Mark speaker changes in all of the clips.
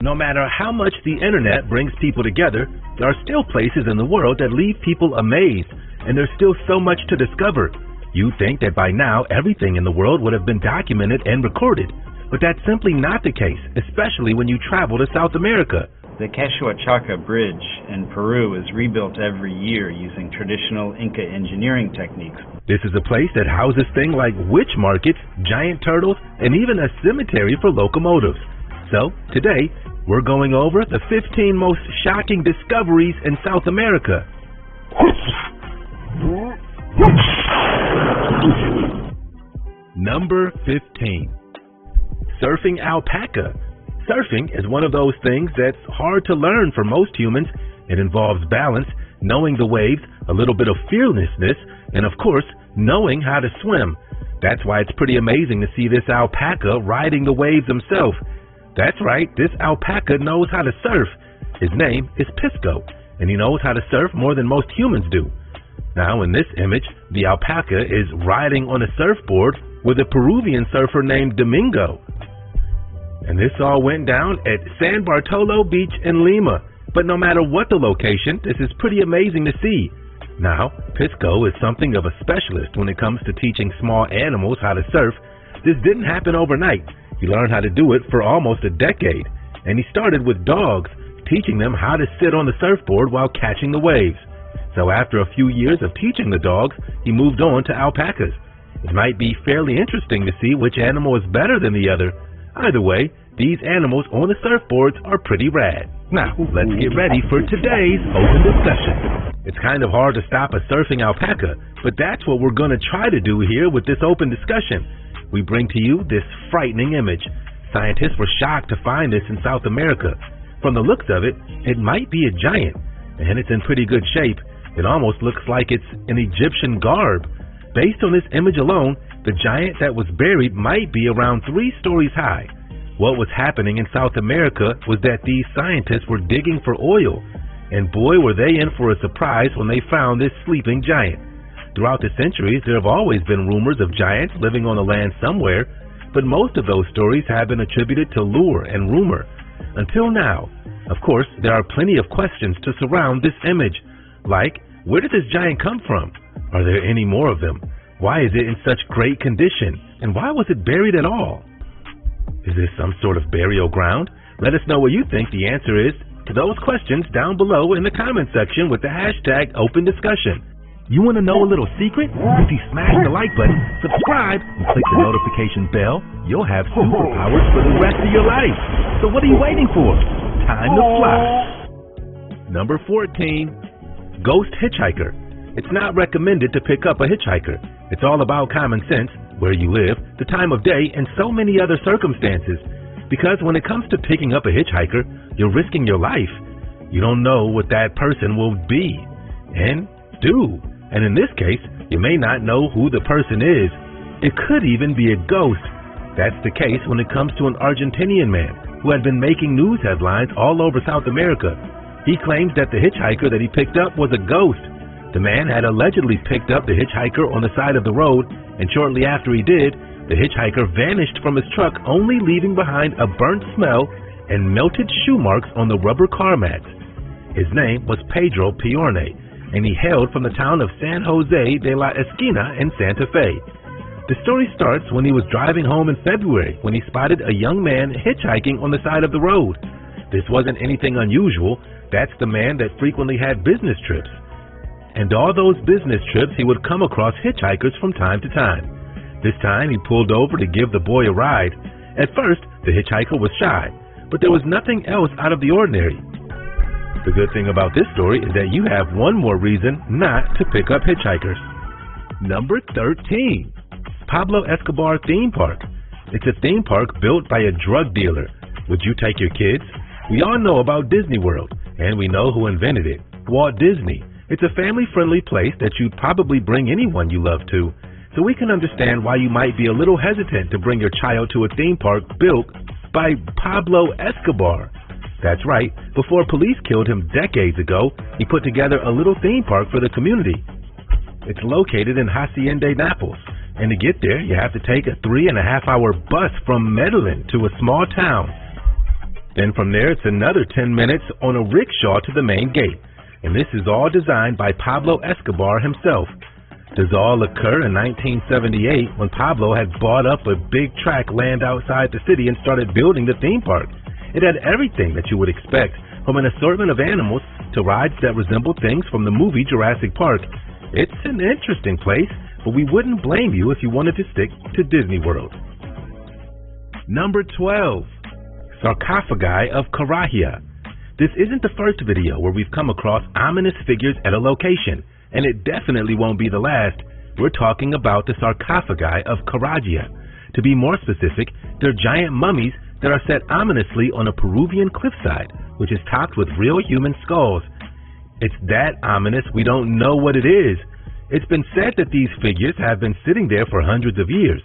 Speaker 1: No matter how much the internet brings people together, there are still places in the world that leave people amazed, and there's still so much to discover. You'd think that by now everything in the world would have been documented and recorded, but that's simply not the case, especially when you travel to South America.
Speaker 2: The Quechua-Chaca Bridge in Peru is rebuilt every year using traditional Inca engineering techniques.
Speaker 1: This is a place that houses things like witch markets, giant turtles, and even a cemetery for locomotives. So, today, we're going over the 15 most shocking discoveries in South America. Number 15. Surfing alpaca. Surfing is one of those things that's hard to learn for most humans. It involves balance, knowing the waves, a little bit of fearlessness, and of course, knowing how to swim. That's why it's pretty amazing to see this alpaca riding the waves himself. That's right, this alpaca knows how to surf. His name is Pisco, and he knows how to surf more than most humans do. Now, in this image, the alpaca is riding on a surfboard with a Peruvian surfer named Domingo. And this all went down at San Bartolo Beach in Lima. But no matter what the location, this is pretty amazing to see. Now, Pisco is something of a specialist when it comes to teaching small animals how to surf. This didn't happen overnight. He learned how to do it for almost a decade. And he started with dogs, teaching them how to sit on the surfboard while catching the waves. So after a few years of teaching the dogs, he moved on to alpacas. It might be fairly interesting to see which animal is better than the other. Either way, these animals on the surfboards are pretty rad. Now, let's get ready for today's open discussion. It's kind of hard to stop a surfing alpaca, but that's what we're going to try to do here with this open discussion. We bring to you this frightening image. Scientists were shocked to find this in South America. From the looks of it, it might be a giant, and it's in pretty good shape. It almost looks like it's an Egyptian garb. Based on this image alone, the giant that was buried might be around 3 stories high. What was happening in South America was that these scientists were digging for oil, and boy were they in for a surprise when they found this sleeping giant. Throughout the centuries, there have always been rumors of giants living on the land somewhere, but most of those stories have been attributed to lure and rumor. Until now. Of course, there are plenty of questions to surround this image, like, where did this giant come from? Are there any more of them? Why is it in such great condition? And why was it buried at all? Is this some sort of burial ground? Let us know what you think the answer is to those questions down below in the comment section with the hashtag open discussion. You want to know a little secret? If you smash the like button, subscribe, and click the notification bell, you'll have superpowers for the rest of your life. So what are you waiting for? Time to fly. Number 14. Ghost hitchhiker. It's not recommended to pick up a hitchhiker. It's all about common sense, where you live, the time of day, and so many other circumstances. Because when it comes to picking up a hitchhiker, you're risking your life. You don't know what that person will be and do. And in this case, you may not know who the person is. It could even be a ghost. That's the case when it comes to an Argentinian man who had been making news headlines all over South America. He claims that the hitchhiker that he picked up was a ghost. The man had allegedly picked up the hitchhiker on the side of the road, and shortly after he did, the hitchhiker vanished from his truck, only leaving behind a burnt smell and melted shoe marks on the rubber car mats. His name was Pedro Piorne, and he hailed from the town of San Jose de la Esquina in Santa Fe. The story starts when he was driving home in February when he spotted a young man hitchhiking on the side of the road. This wasn't anything unusual. That's the man that frequently had business trips. And all those business trips, he would come across hitchhikers from time to time. This time, he pulled over to give the boy a ride. At first, the hitchhiker was shy, but there was nothing else out of the ordinary. The good thing about this story is that you have one more reason not to pick up hitchhikers. Number 13. Pablo Escobar Theme Park. It's a theme park built by a drug dealer. Would you take your kids? We all know about Disney World, and we know who invented it, Walt Disney. It's a family-friendly place that you'd probably bring anyone you love to, so we can understand why you might be a little hesitant to bring your child to a theme park built by Pablo Escobar. That's right, before police killed him decades ago, he put together a little theme park for the community. It's located in Hacienda Naples, and to get there, you have to take a 3.5-hour bus from Medellin to a small town. Then from there, it's another 10 minutes on a rickshaw to the main gate. And this is all designed by Pablo Escobar himself. This all occur in 1978 when Pablo had bought up a big tract land outside the city and started building the theme park. It had everything that you would expect, from an assortment of animals to rides that resemble things from the movie Jurassic Park. It's an interesting place, but we wouldn't blame you if you wanted to stick to Disney World. Number 12. Sarcophagi of Karahia. This isn't the first video where we've come across ominous figures at a location, and it definitely won't be the last. We're talking about the sarcophagi of Karahia. To be more specific, they're giant mummies that are set ominously on a Peruvian cliffside, which is topped with real human skulls. It's that ominous we don't know what it is. It's been said that these figures have been sitting there for hundreds of years.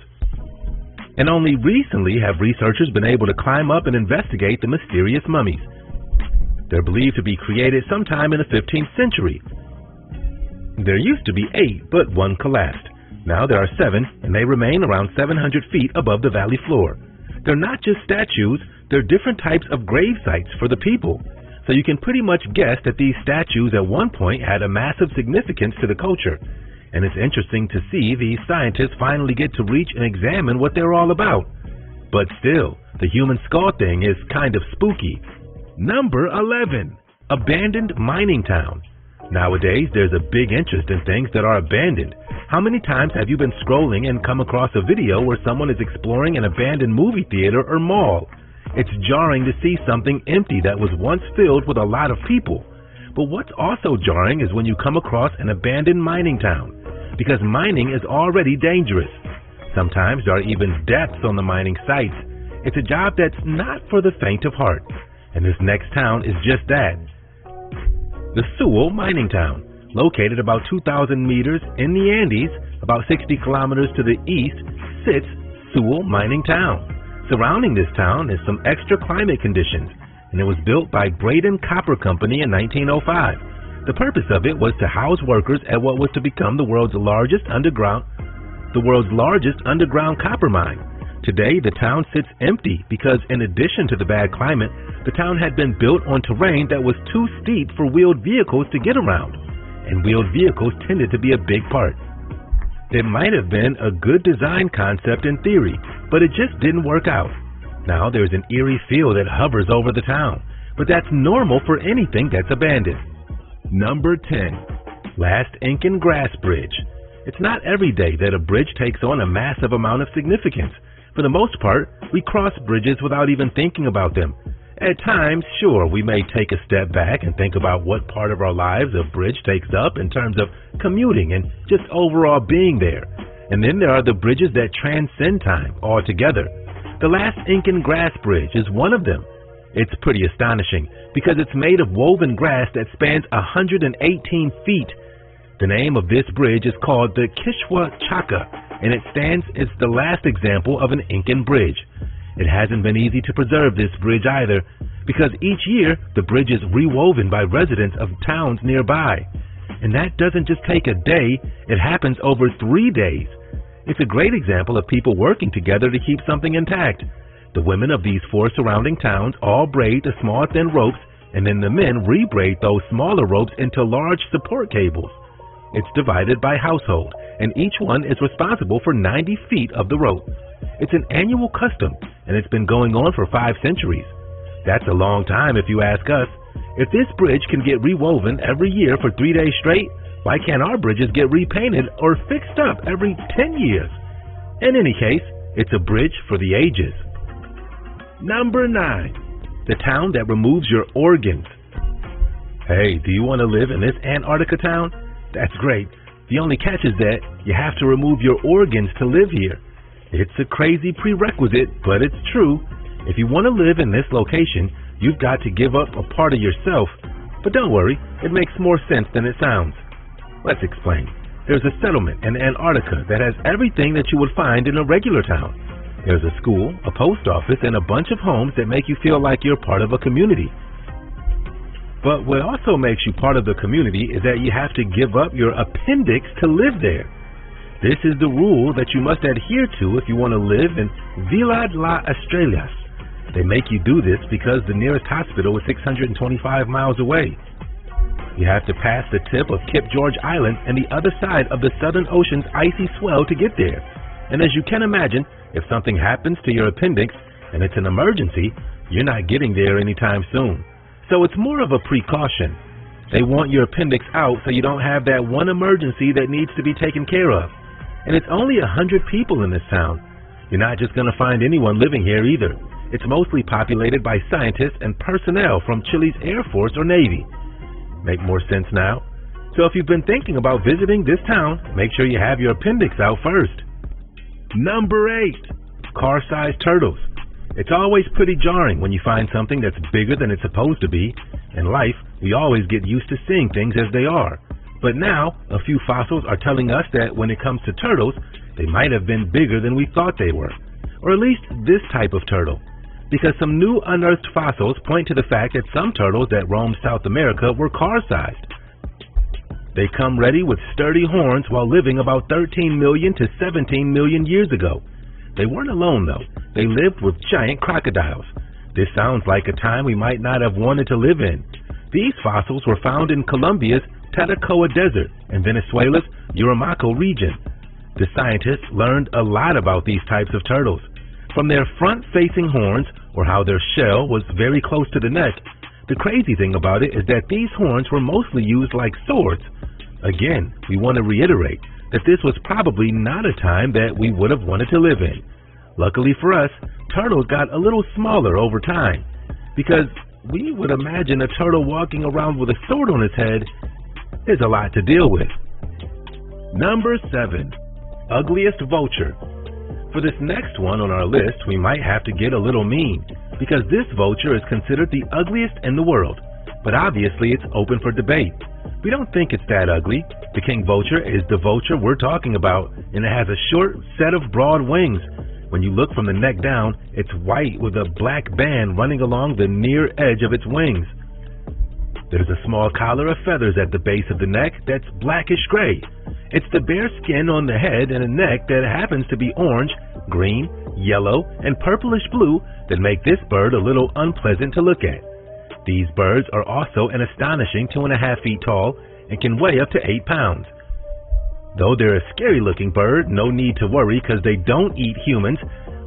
Speaker 1: And only recently have researchers been able to climb up and investigate the mysterious mummies. They're believed to be created sometime in the 15th century. There used to be 8, but one collapsed. Now there are 7, and they remain around 700 feet above the valley floor. They're not just statues, they're different types of grave sites for the people. So you can pretty much guess that these statues at one point had a massive significance to the culture. And it's interesting to see these scientists finally get to reach and examine what they're all about. But still, the human skull thing is kind of spooky. Number 11. Abandoned mining town. Nowadays, there's a big interest in things that are abandoned. How many times have you been scrolling and come across a video where someone is exploring an abandoned movie theater or mall? It's jarring to see something empty that was once filled with a lot of people. But what's also jarring is when you come across an abandoned mining town, because mining is already dangerous. Sometimes there are even deaths on the mining sites. It's a job that's not for the faint of heart. And this next town is just that. The Sewell Mining Town, located about 2,000 meters in the Andes, about 60 kilometers to the east, sits Sewell Mining Town. Surrounding this town is some extra climate conditions, and it was built by Braden Copper Company in 1905. The purpose of it was to house workers at what was to become the world's largest underground copper mine. Today, the town sits empty because, in addition to the bad climate, the town had been built on terrain that was too steep for wheeled vehicles to get around, and wheeled vehicles tended to be a big part. It might have been a good design concept in theory, but it just didn't work out. Now there's an eerie feel that hovers over the town, but that's normal for anything that's abandoned. Number 10. Last Incan Grass Bridge. It's not every day that a bridge takes on a massive amount of significance. For the most part, we cross bridges without even thinking about them. At times, sure, we may take a step back and think about what part of our lives a bridge takes up in terms of commuting and just overall being there. And then there are the bridges that transcend time altogether. The Last Incan Grass Bridge is one of them. It's pretty astonishing because it's made of woven grass that spans 118 feet. The name of this bridge is called the Kishwa Chaka, and it stands as the last example of an Incan bridge. It hasn't been easy to preserve this bridge either, because each year the bridge is rewoven by residents of towns nearby. And that doesn't just take a day, it happens over 3 days. It's a great example of people working together to keep something intact. The women of these 4 surrounding towns all braid the small thin ropes, and then the men rebraid those smaller ropes into large support cables. It's divided by household, and each one is responsible for 90 feet of the rope. It's an annual custom, and it's been going on for 5 centuries. That's a long time if you ask us. If this bridge can get rewoven every year for 3 days straight, why can't our bridges get repainted or fixed up every 10 years? In any case, it's a bridge for the ages. Number 9. The town that removes your organs. Hey, do you want to live in this Antarctica town? That's great. The only catch is that you have to remove your organs to live here. It's a crazy prerequisite, but it's true. If you want to live in this location, you've got to give up a part of yourself. But don't worry, it makes more sense than it sounds. Let's explain. There's a settlement in Antarctica that has everything that you would find in a regular town. There's a school, a post office, and a bunch of homes that make you feel like you're part of a community. But what also makes you part of the community is that you have to give up your appendix to live there. This is the rule that you must adhere to if you want to live in Vila de las Estrellas. They make you do this because the nearest hospital is 625 miles away. You have to pass the tip of Cape George Island and the other side of the Southern Ocean's icy swell to get there. And as you can imagine, if something happens to your appendix and it's an emergency, you're not getting there anytime soon. So it's more of a precaution. They want your appendix out so you don't have that one emergency that needs to be taken care of. And it's only 100 people in this town. You're not just going to find anyone living here either. It's mostly populated by scientists and personnel from Chile's Air Force or Navy. Make more sense now? So if you've been thinking about visiting this town, make sure you have your appendix out first. Number 8. Car-sized turtles. It's always pretty jarring when you find something that's bigger than it's supposed to be. In life, we always get used to seeing things as they are. But now, a few fossils are telling us that when it comes to turtles, they might have been bigger than we thought they were. Or at least this type of turtle. Because some new unearthed fossils point to the fact that some turtles that roamed South America were car-sized. They come ready with sturdy horns while living about 13 million to 17 million years ago. They weren't alone though. They lived with giant crocodiles. This sounds like a time we might not have wanted to live in. These fossils were found in Colombia's Tatacoa Desert and Venezuela's Yurimaco region. The scientists learned a lot about these types of turtles. From their front-facing horns, or how their shell was very close to the neck, the crazy thing about it is that these horns were mostly used like swords. Again, we want to reiterate that this was probably not a time that we would have wanted to live in. Luckily for us, turtles got a little smaller over time, because we would imagine a turtle walking around with a sword on his head is a lot to deal with. Number 7. Ugliest vulture. For this next one on our list, we might have to get a little mean, because this vulture is considered the ugliest in the world. But obviously it's open for debate. We don't think it's that ugly. The king vulture is the vulture we're talking about, and it has a short set of broad wings. When you look from the neck down, it's white with a black band running along the near edge of its wings. There's a small collar of feathers at the base of the neck that's blackish gray. It's the bare skin on the head and a neck that happens to be orange, green, yellow, and purplish blue that make this bird a little unpleasant to look at. These birds are also an astonishing 2.5 feet tall and can weigh up to 8 pounds. Though they're a scary looking bird, no need to worry because they don't eat humans,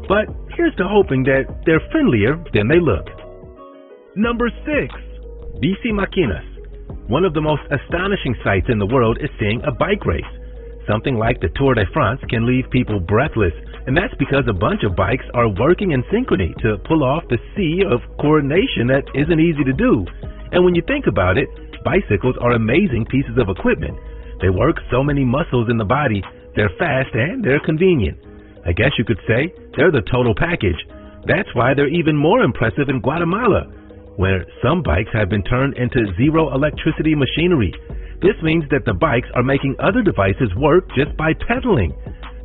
Speaker 1: but here's to hoping that they're friendlier than they look. Number 6. Bici Maquinas. One of the most astonishing sights in the world is seeing a bike race. Something like the Tour de France can leave people breathless, and that's because a bunch of bikes are working in synchrony to pull off the sea of coordination that isn't easy to do. And when you think about it, bicycles are amazing pieces of equipment. They work so many muscles in the body, they're fast and they're convenient. I guess you could say they're the total package. That's why they're even more impressive in Guatemala, where some bikes have been turned into zero electricity machinery. This means that the bikes are making other devices work just by pedaling.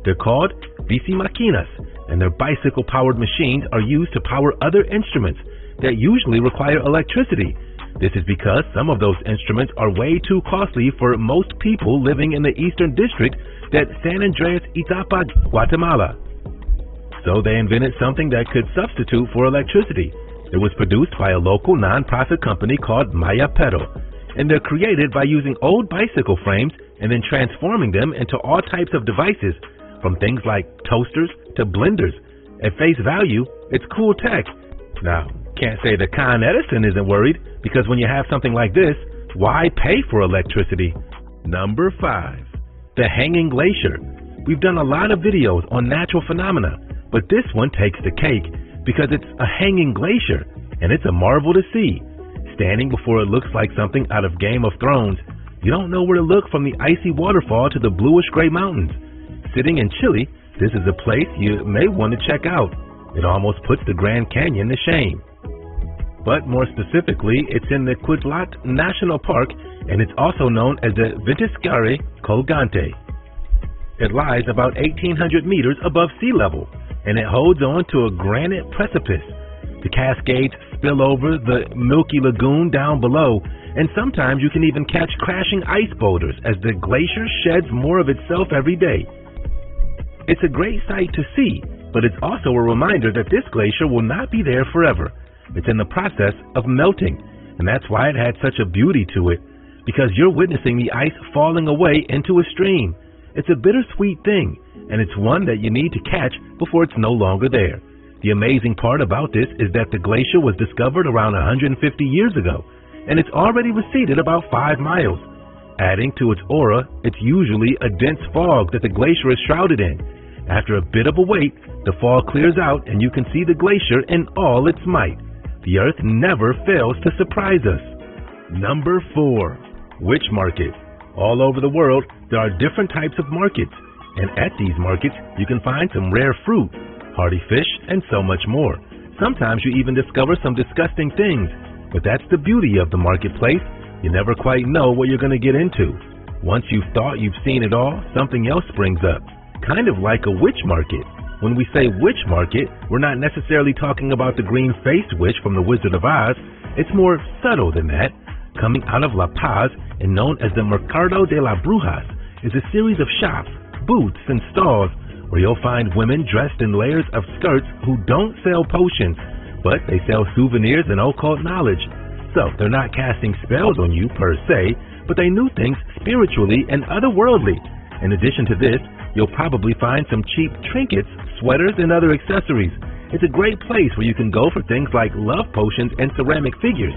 Speaker 1: They're called Bici Maquinas, and their bicycle-powered machines are used to power other instruments that usually require electricity. This is because some of those instruments are way too costly for most people living in the eastern district at San Andres Itapa, Guatemala. So they invented something that could substitute for electricity. It was produced by a local non-profit company called Maya Pedal, and they're created by using old bicycle frames and then transforming them into all types of devices, from things like toasters to blenders. At face value, it's cool tech. Now, can't say that Con Edison isn't worried, because when you have something like this, why pay for electricity? Number 5. The Hanging Glacier. We've done a lot of videos on natural phenomena, but this one takes the cake because it's a hanging glacier, and it's a marvel to see. Standing before it looks like something out of Game of Thrones, you don't know where to look from the icy waterfall to the bluish-gray mountains. Sitting in Chile, this is a place you may want to check out. It almost puts the Grand Canyon to shame. But more specifically, it's in the Quizlat National Park, and it's also known as the Ventisqueira Colgante. It lies about 1,800 meters above sea level, and it holds on to a granite precipice. The Cascades spill over the Milky Lagoon down below, and sometimes you can even catch crashing ice boulders as the glacier sheds more of itself every day. It's a great sight to see, But it's also a reminder that this glacier will not be there forever. It's in the process of melting, and that's why it had such a beauty to it, because you're witnessing the ice falling away into a stream. It's a bittersweet thing, and it's one that you need to catch before it's no longer there. The amazing part about this is that the glacier was discovered around 150 years ago, and it's already receded about 5 miles. Adding to its aura, it's usually a dense fog that the glacier is shrouded in. After a bit of a wait, the fog clears out and you can see the glacier in all its might. The Earth never fails to surprise us. Number 4. Witch Market. All over the world, there are different types of markets, and at these markets, you can find some rare fruit, hardy fish, and so much more. Sometimes you even discover some disgusting things, but that's the beauty of the marketplace. You never quite know what you're going to get into. Once you've thought you've seen it all, something else springs up, kind of like a witch market. When we say witch market, we're not necessarily talking about the green-faced witch from The Wizard of Oz. It's more subtle than that. Coming out of La Paz and known as the Mercado de las Brujas is a series of shops, booths, and stalls where you'll find women dressed in layers of skirts who don't sell potions, but they sell souvenirs and occult knowledge. So they're not casting spells on you per se, but they knew things spiritually and otherworldly. In addition to this, you'll probably find some cheap trinkets, sweaters, and other accessories. It's a great place where you can go for things like love potions and ceramic figures.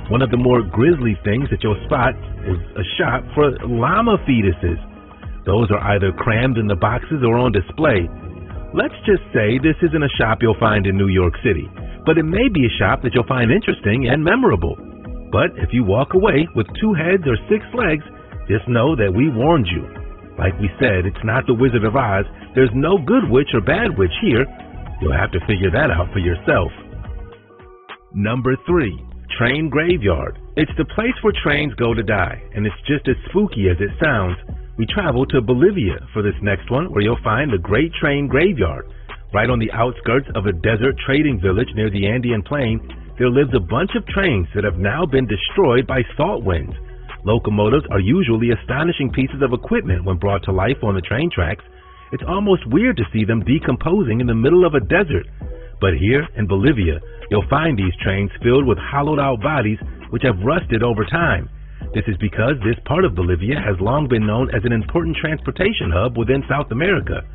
Speaker 1: One of the more grisly things that you'll spot is a shop for llama fetuses. Those are either crammed in the boxes or on display. Let's just say this isn't a shop you'll find in New York City, but it may be a shop that you'll find interesting and memorable. But if you walk away with 2 heads or 6 legs, just know that we warned you. Like we said, it's not the Wizard of Oz. There's no good witch or bad witch here. You'll have to figure that out for yourself. Number 3. Train Graveyard. It's the place where trains go to die, and it's just as spooky as it sounds. We travel to Bolivia for this next one, where you'll find the Great Train Graveyard. Right on the outskirts of a desert trading village near the Andean Plain, there lives a bunch of trains that have now been destroyed by salt winds. Locomotives are usually astonishing pieces of equipment when brought to life on the train tracks. It's almost weird to see them decomposing in the middle of a desert. But here in Bolivia, you'll find these trains filled with hollowed out bodies which have rusted over time. This is because this part of Bolivia has long been known as an important transportation hub within South America.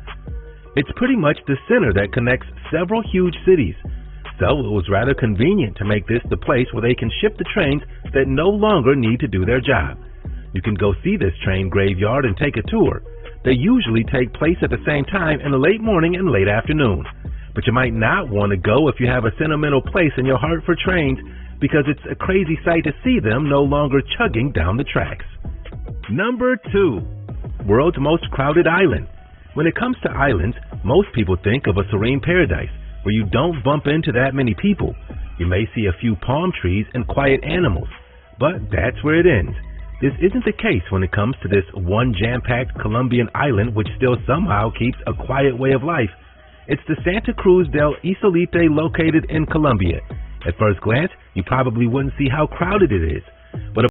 Speaker 1: It's pretty much the center that connects several huge cities, so it was rather convenient to make this the place where they can ship the trains that no longer need to do their job. You can go see this train graveyard and take a tour. They usually take place at the same time in the late morning and late afternoon. But you might not want to go if you have a sentimental place in your heart for trains, because it's a crazy sight to see them no longer chugging down the tracks. Number 2. World's most crowded island. When it comes to islands, most people think of a serene paradise where you don't bump into that many people. You may see a few palm trees and quiet animals, but that's where it ends. This isn't the case when it comes to this one jam-packed Colombian island which still somehow keeps a quiet way of life. It's the Santa Cruz del Isolite located in Colombia. At first glance, you probably wouldn't see how crowded it is, but